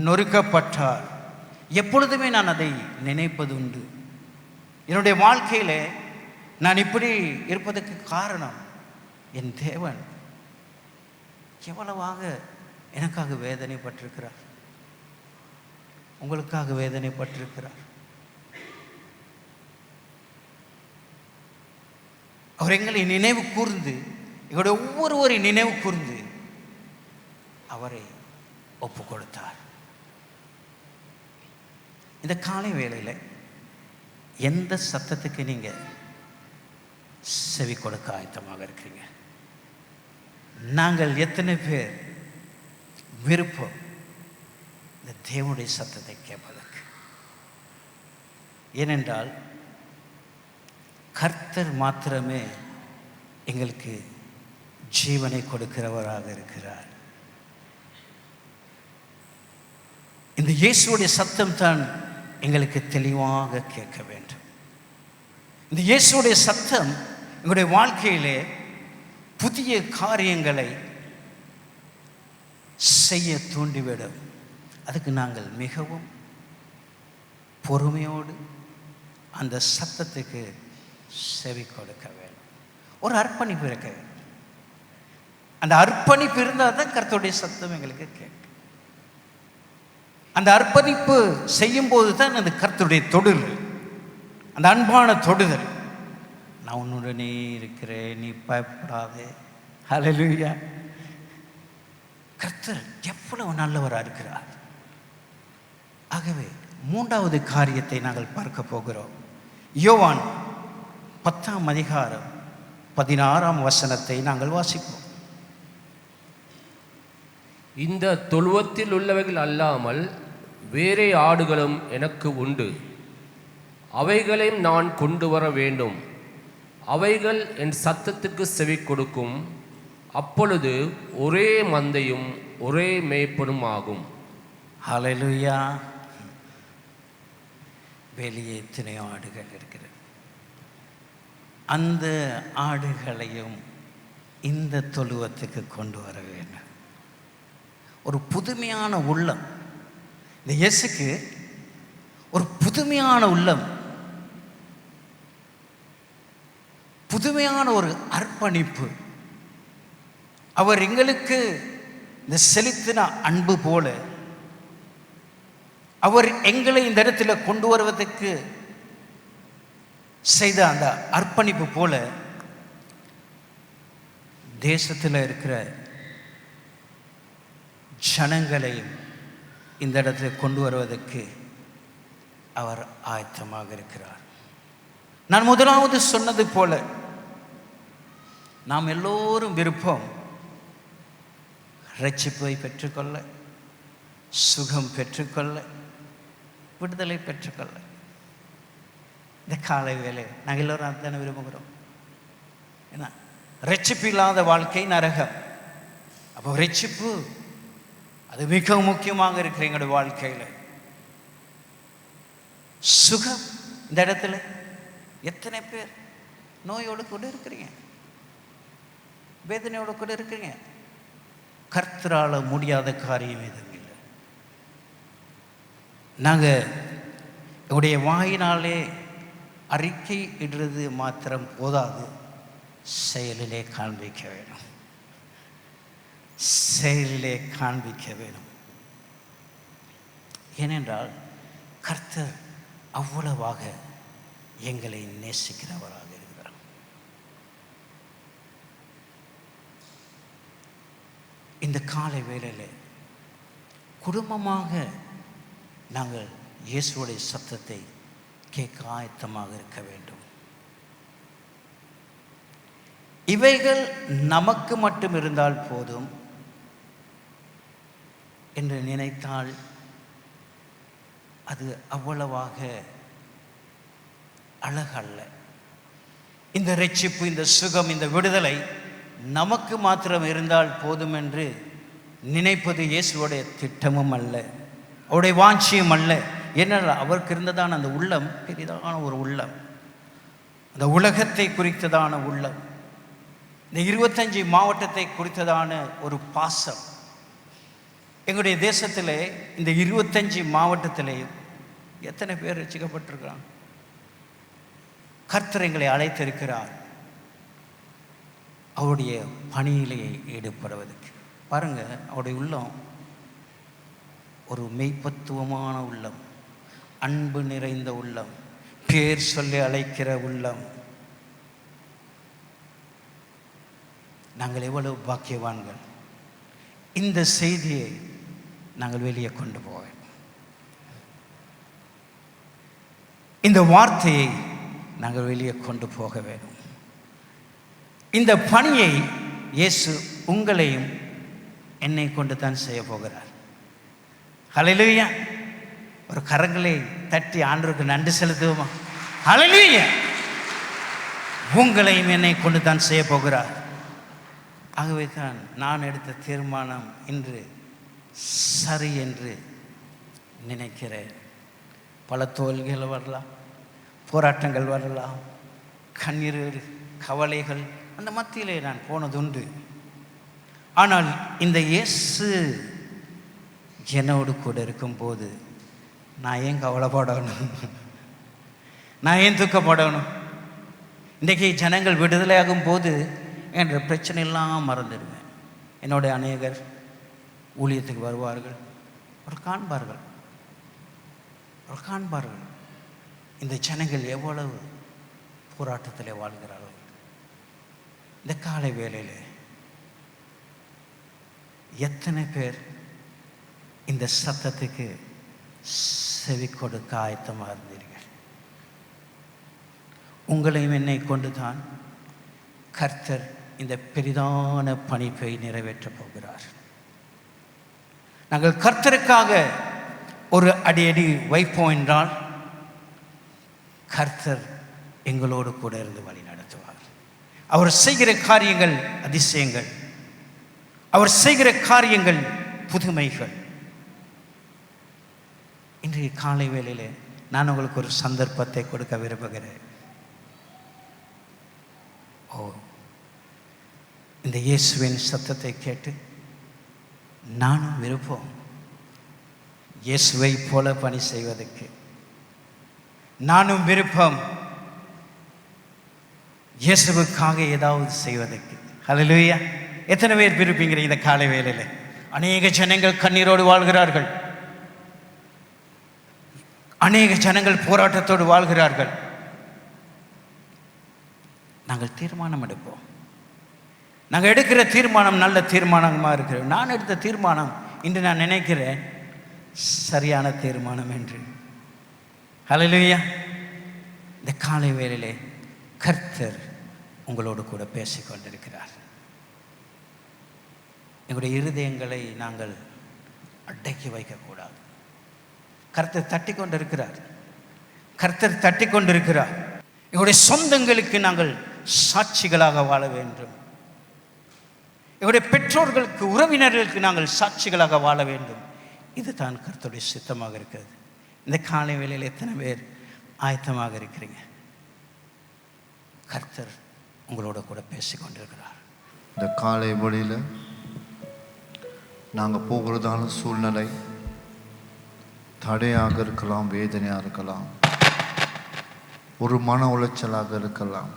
நொறுக்கப்பட்டார். எப்பொழுதுமே நான் அதை நினைப்பது உண்டு. என்னுடைய வாழ்க்கையில் நான் இப்படி இருப்பதற்கு காரணம் என் தேவன் எவ்வளவாக எனக்காக வேதனைப்பட்டிருக்கிறார், உங்களுக்காக வேதனைப்பட்டிருக்கிறார். அவர் எங்களை நினைவு கூர்ந்து, எங்களுடைய ஒவ்வொருவரை நினைவு கூர்ந்து அவரை ஒப்பு கொடுத்தார். இந்த காலை வேளையில் எந்த சத்தத்துக்கு நீங்கள் செவி கொடுக்க ஆயத்தமாக இருக்கிறீங்க? நாங்கள் எத்தனை பேர் விருப்பம் இந்த தேவனுடைய சத்தத்தை கேட்பதற்கு? ஏனென்றால் கர்த்தர் மாத்திரமே எங்களுக்கு ஜீவனை கொடுக்கிறவராக இருக்கிறார். இந்த இயேசுடைய சத்தம் தான் எங்களுக்கு தெளிவாக கேட்க வேண்டும். இந்த இயேசுடைய சத்தம் எங்களுடைய வாழ்க்கையிலே புதிய காரியங்களை செய்ய தூண்டிவிடும். அதுக்கு நாங்கள் மிகவும் பொறுமையோடு அந்த சத்தத்துக்கு செவி கொடுக்க வேண்டும். ஒரு அர்ப்பணிப்பு இருக்க வேண்டும். அந்த அர்ப்பணிப்பு இருந்தால் தான் கர்த்தருடைய சத்தம் எங்களுக்கு கேட்கும். அந்த அர்ப்பணிப்பு செய்யும் போது தான் அந்த கர்த்தருடைய தொடுதல், அந்த அன்பான தொடுதல். நான் உன்னுடனே இருக்கிறேன், நீ பயப்படாதே. ஹல்லேலூயா. கர்த்தர் எவ்வளவு நல்லவராக இருக்கிறார். ஆகவே மூன்றாவது காரியத்தை நாங்கள் பார்க்க போகிறோம். யோவான் 10ஆம் அதிகாரம் 16ஆம் வசனத்தை நாங்கள் வாசிப்போம். இந்த தொழுவத்தில் உள்ளவைகள் அல்லாமல் வேறே ஆடுகளும் எனக்கு உண்டு, அவைகளையும் நான் கொண்டு வர வேண்டும். அவைகள் என் சத்தத்துக்கு செவி கொடுக்கும். அப்பொழுது ஒரே மந்தையும் ஒரே மேய்ப்பனும் ஆகும். ஹல்லேலூயா. வெளியே எத்தனையோ ஆடுகள் இருக்கிறது. அந்த ஆடுகளையும் இந்த தொழுவத்துக்கு கொண்டு வர வேண்டும். ஒரு புதுமையான உள்ளம். இந்த இயேசுக்கு ஒரு புதுமையான உள்ளம், புதுமையான ஒரு அர்ப்பணிப்பு. அவர் எங்களுக்கு இந்த செலுத்தின அன்பு போல அவர் எங்களை இந்த இடத்துல கொண்டு வருவதற்கு செய்த அந்த அர்ப்பணிப்பு போல தேசத்தில் இருக்கிற ஜனங்களையும் இந்த இடத்துல கொண்டு வருவதற்கு அவர் ஆயத்தமாக இருக்கிறார். நான் முதலாவது சொன்னது போல நாம் எல்லோரும் விருப்பம் இரட்சிப்பை பெற்றுக்கொள்ள, சுகம் பெற்றுக்கொள்ள, விடுதலை பெற்றுக்கொள்ள. இந்த காலை வேலை நாங்கள் எல்லோரும் அதுதானே விரும்புகிறோம். ஏன்னா இரட்சிப்பு இல்லாத வாழ்க்கை நரகம். அப்போ இரட்சிப்பு அது மிக முக்கியமாக இருக்கிற எங்களுடைய வாழ்க்கையில். சுகம், இந்த இடத்துல எத்தனை பேர் நோயோடு கூட இருக்கிறீங்க, வேதனையோடு கூட இருக்கிறீங்க. கர்த்தரால முடியாத காரியம் எதுவும் இல்லை. நாங்கள் எங்களுடைய வாயினாலே அறிக்கை இடுறது மாத்திரம் போதாது, செயலிலே காண்பிக்க வேணும். செயலிலே காண்பிக்க வேணும். ஏனென்றால் கர்த்தர் அவ்வளவாக எங்களை நேசிக்கிறவராக இருக்கிறார். இந்த காலை வேளையில் குடும்பமாக நாங்கள் இயேசுவுடைய சத்தத்தை கேட்க ஆயத்தமாக இருக்க வேண்டும். இவைகள் நமக்கு மட்டும் இருந்தால் போதும் என்று நினைத்தால் அது அவ்வளவாக அழகல்ல. இந்த இரட்சிப்பு, இந்த சுகம், இந்த விடுதலை நமக்கு மாத்திரம் இருந்தால் போதும் என்று நினைப்பது இயேசுவோடைய திட்டமும் அல்ல, அவருடைய வாஞ்சியும் அல்ல. ஏனால் அவருக்கு இருந்ததான அந்த உள்ளம் பெரிதான ஒரு உள்ளம், அந்த உலகத்தை குறித்ததான உள்ளம், இந்த 25 மாவட்டத்தை குறித்ததான ஒரு பாசம். எங்களுடைய தேசத்தில் இந்த 25 மாவட்டத்திலே எத்தனை பேர் ரட்சிக்கப்பட்டிருக்கிறாங்க? கர்த்தர் எங்களை அழைத்திருக்கிறார் அவருடைய பணியிலே ஈடுபடுவதற்கு. பாருங்க, அவருடைய உள்ளம் ஒரு மெய்ப்பத்துவமான உள்ளம், அன்பு நிறைந்த உள்ளம், பேர் சொல்லி அழைக்கிற உள்ளம். நாங்கள் எவ்வளவு பாக்கியவான்கள்! இந்த செய்தியை நாங்கள் வெளியே கொண்டு போவோம். இந்த வார்த்தையை நாங்கள் வெளியே கொண்டு போக வேண்டும். இந்த பணியை இயேசு உங்களையும் என்னை கொண்டு தான் செய்ய போகிறார். ஹல்லேலூயா. ஒரு கரங்களை தட்டி ஆண்டவருக்கு நன்றி செலுத்துவோமா? ஹல்லேலூயா. உங்களையும் என்னை கொண்டு தான் செய்ய போகிறார். ஆகவே தான் நான் எடுத்த தீர்மானம் இன்று சரி என்று நினைக்கிறேன். பல தோல்விகள் வரலாம், போராட்டங்கள் வரலாம், கண்ணீர், கவலைகள், அந்த மத்தியிலே நான் போனதுண்டு. ஆனால் இந்த இயேசு என்னோடு கூட இருக்கும்போது நான் ஏன் கவலைப்படணும்? நான் ஏன் துக்கப்படணும்? இன்றைக்கி ஜனங்கள் விடுதலையாகும் போது என்ற பிரச்சனை எல்லாம் மறந்துடுவேன். என்னுடைய அநேகர் ஊழியத்துக்கு வருவார்கள், ஒரு காண்பார்கள் இந்த ஜனங்கள் எவ்வளவு போராட்டத்தில் வாழ்கிறார்கள். இந்த காலை வேளையில் எத்தனை பேர் இந்த சத்தத்துக்கு செவி கொடுக்க ஆயத்தமாக இருந்தீர்கள்? உங்களையும் என்னை கொண்டு தான் கர்த்தர் இந்த பெரிதான பணிப்பை நிறைவேற்றப் போகிறார். நாங்கள் கர்த்தருக்காக ஒரு அடி வைப்போம் என்றால் கர்த்தர் எங்களோடு கூட இருந்து வழி நடத்துவார். அவர் செய்கிற காரியங்கள் அதிசயங்கள், அவர் செய்கிற காரியங்கள் புதுமைகள். இன்றைய காலை வேளையிலே நான் உங்களுக்கு ஒரு சந்தர்ப்பத்தை கொடுக்க விரும்புகிறேன். இந்த இயேசுவின் சத்தத்தை கேட்டு நானும் விருப்பம் இயேசுவை போல பணி செய்வதற்கு. நானும் விருப்பம் இயேசுவுக்காக ஏதாவது செய்வதற்கு. ஹல்லேலூயா. எத்தனை பேர் விரும்புகிற இந்த காலை வேளையில்? அநேக ஜனங்கள் கண்ணீரோடு வாழ்கிறார்கள், அநேக ஜனங்கள் போராட்டத்தோடு வாழ்கிறார்கள். நாங்கள் தீர்மானம் எடுப்போம். நாங்கள் எடுக்கிற தீர்மானம் நல்ல தீர்மானமாக இருக்கிறோம். நான் எடுத்த தீர்மானம் இன்று நான் நினைக்கிறேன் சரியான தீர்மானம் என்று. ஹல்லேலூயா. இந்த காலை வேளையிலே கர்த்தர் உங்களோடு கூட பேசிக்கொண்டிருக்கிறார். எங்களுடைய இருதயங்களை நாங்கள் அடக்கி வைக்கக்கூடாது. கர்த்தர் தட்டி கொண்டிருக்கிறார், கர்த்தர் தட்டி கொண்டிருக்கிறார். எங்களுடைய சொந்தங்களுக்கு நாங்கள் சாட்சிகளாக வாழ வேண்டும். எங்களுடைய பெற்றோர்களுக்கு, உறவினர்களுக்கு நாங்கள் சாட்சிகளாக வாழ வேண்டும். இதுதான் கர்த்தருடைய சித்தமாக இருக்கிறது. இந்த காலை வேளையில் எத்தனை பேர் ஆயத்தமாக இருக்கிறீங்க? கர்த்தர் உங்களோட கூட பேசிக்கொண்டிருக்கிறார். இந்த காலை வழியில் நாங்கள் போகிறதான சூழ்நிலை தடையாக இருக்கலாம், வேதனையாக இருக்கலாம், ஒரு மன உளைச்சலாக இருக்கலாம்,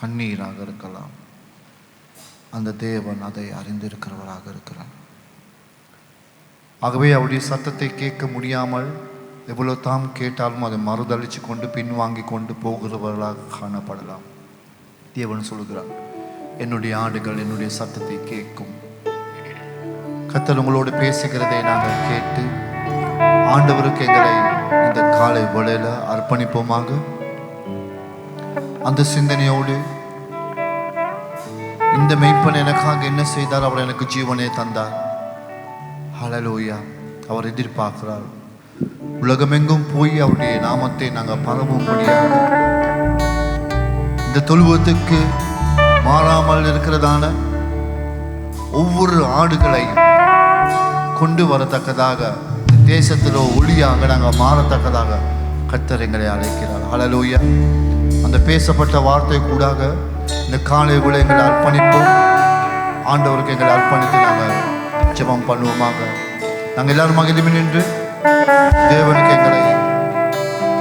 கண்ணீராக இருக்கலாம். அந்த தேவன் அதை அறிந்திருக்கிறவராக இருக்கிறார். ஆகவே அவருடைய சத்தத்தை கேட்க முடியாமல் எவ்வளோ தாம் கேட்டாலும் அதை மறுதளித்து கொண்டு பின்வாங்கி கொண்டு போகிறவர்களாக காணப்படலாம். தேவன் சொல்கிறார், என்னுடைய ஆடுகள் என்னுடைய சத்தத்தை கேட்கும். கர்த்தர் உங்களோடு பேசுகிறதை நாங்கள் கேட்டு ஆண்டவருக்கு எங்களை இந்த காலை வேளையில் அர்ப்பணிப்போமாக. அந்த சிந்தனையோடு, இந்த மெய்ப்பன் எனக்காக என்ன செய்தார்? அவர் எனக்கு ஜீவனை தந்தார். ஹல்லேலூயா. அவர் எதிர்பார்க்கிறார், உலகமெங்கும் போய் அவருடைய நாமத்தை நாங்கள் பரவும்படியாக இந்த தொழுவத்துக்கு மாறாமல் இருக்கிறதான ஒவ்வொரு ஆடுகளையும் கொண்டு வரத்தக்கதாக, தேசத்திலோ ஒளியாக நாங்கள் மாறத்தக்கதாக கர்த்தர் எங்களை அழைக்கிறார். ஹல்லேலூயா. அந்த பேசப்பட்ட வார்த்தை கூடாக இந்த காலை விட எங்களை அர்ப்பணிப்போம். ஆண்டவருக்கு எங்களை அர்ப்பணித்து நாங்கள் ஜெபம் பண்ணுவோமாக. நாங்கள் எல்லாரும் எழுப்பி நின்று தேவனுக்கு எங்களை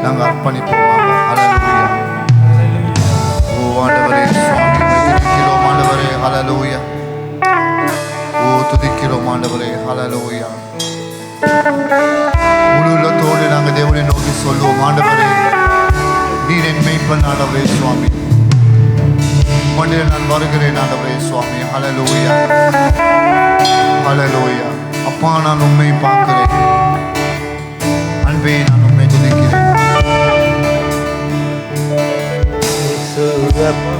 நாங்கள் அர்ப்பணிப்போமாக. ஹல்லேலூயா. ஓ ஆண்டவரே, சுவாமி துதிக்கிறோம் ஆண்டவரே. ஹல்லேலூயா. ஓ துதிக்கிறோம் ஆண்டவரே. ஹல்லேலூயா. முழு உள்ளத்தோடு நாங்கள் தேவனை நோக்கி சொல்லுவோம், ஆண்டவரே நீர் என் மெய்ப்பன் ஆண்டவரே சுவாமி, மண்ணில் நான் வருகிறேன் ஆண்டவரே சுவாமி. ஹல்லேலூயா. ஹல்லேலூயா. அப்பா, நான் உண்மை பார்க்கிறேன். அன்பே, நான் உண்மை துதிக்கிறேன்.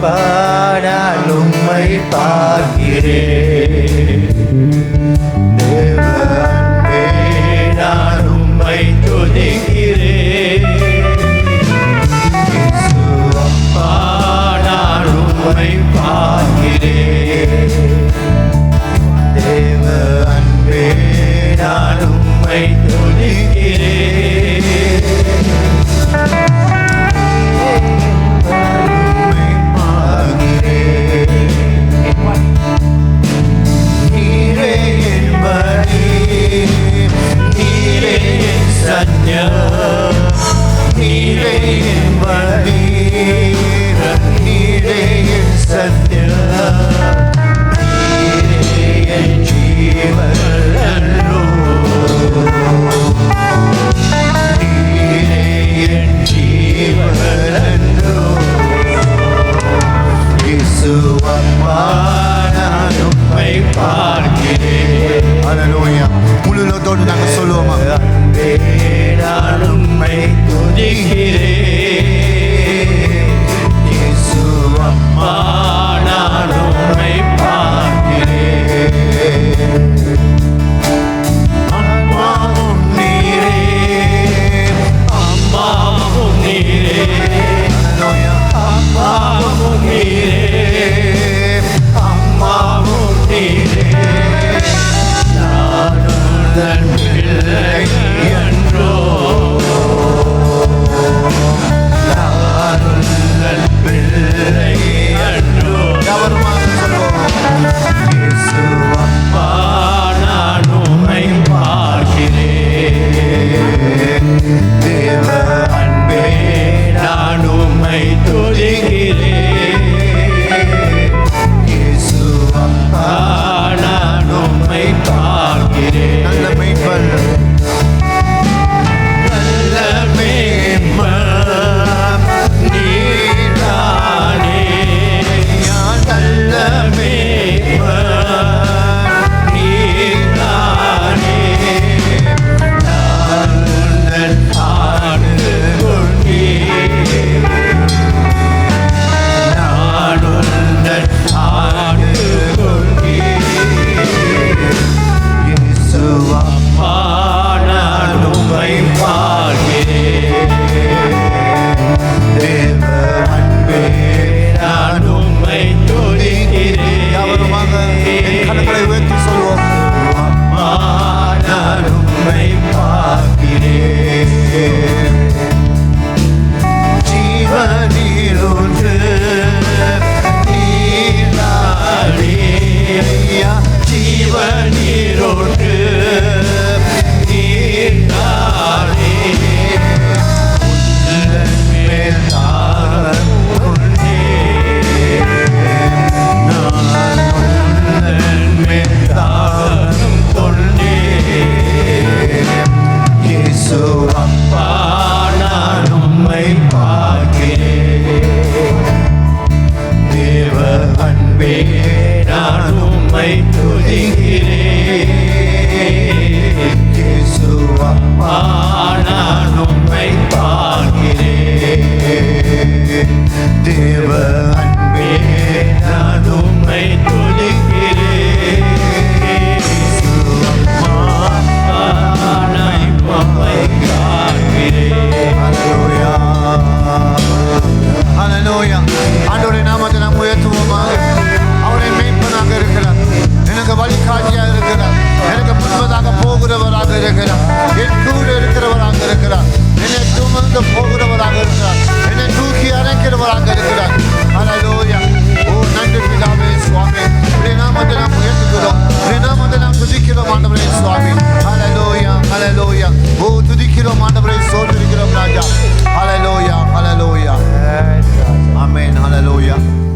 அப்பா நான் உம்மை பார்க்கிறேன் தேவ அன்பே நான் உம்மை துதிக்கிறேன் இயேசு அப்பா நான் உம்மை பார்க்கிறேன் தேவ அன்பே நான் உம்மை துதிக்கிறேன்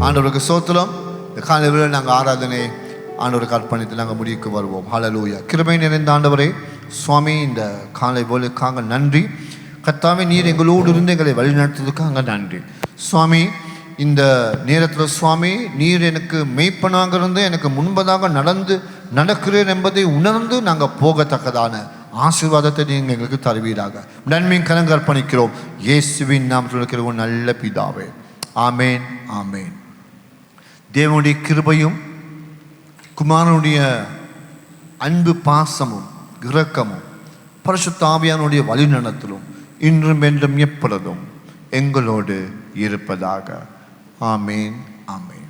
ஆண்டவருக்கு ஸ்தோத்திரம். இந்த காலையில் நாங்கள் ஆராதனை ஆண்டவருக்கு அர்ப்பணித்து நாங்கள் முடிவுக்கு வருவோம். ஹல்லேலூயா. கிருபை நிறைந்த ஆண்டவரே சுவாமி, இந்த காலை வேளைக்காக நன்றி. கர்த்தாவே, நீர் எங்களோடு இருந்து எங்களை வழிநடத்துறதுக்காக நன்றி சுவாமி. இந்த நேரத்தில் சுவாமி, நீர் எனக்கு மெய்ப்பனாக இருந்து எனக்கு முன்பதாக நடக்கிறேன் என்பதை உணர்ந்து நாங்கள் போகத்தக்கதான ஆசீர்வாதத்தை நீங்கள் எங்களுக்கு தருவீராக. நன்மையின் கரங்கள் அர்ப்பணிக்கிறோம். இயேசுவின் நாமத்தில் இருக்கிற ஒரு நல்ல பிதாவே. ஆமேன், ஆமேன். தேவனுடைய கிருபையும் குமாரனுடைய அன்பு பாசமும் இரக்கமும் பரிசுத்த ஆவியானுடைய வழிநடத்தலும் இன்றும் என்றும் எப்பொழுதும் எங்களோடு இருப்பதாக. ஆமேன், ஆமேன்.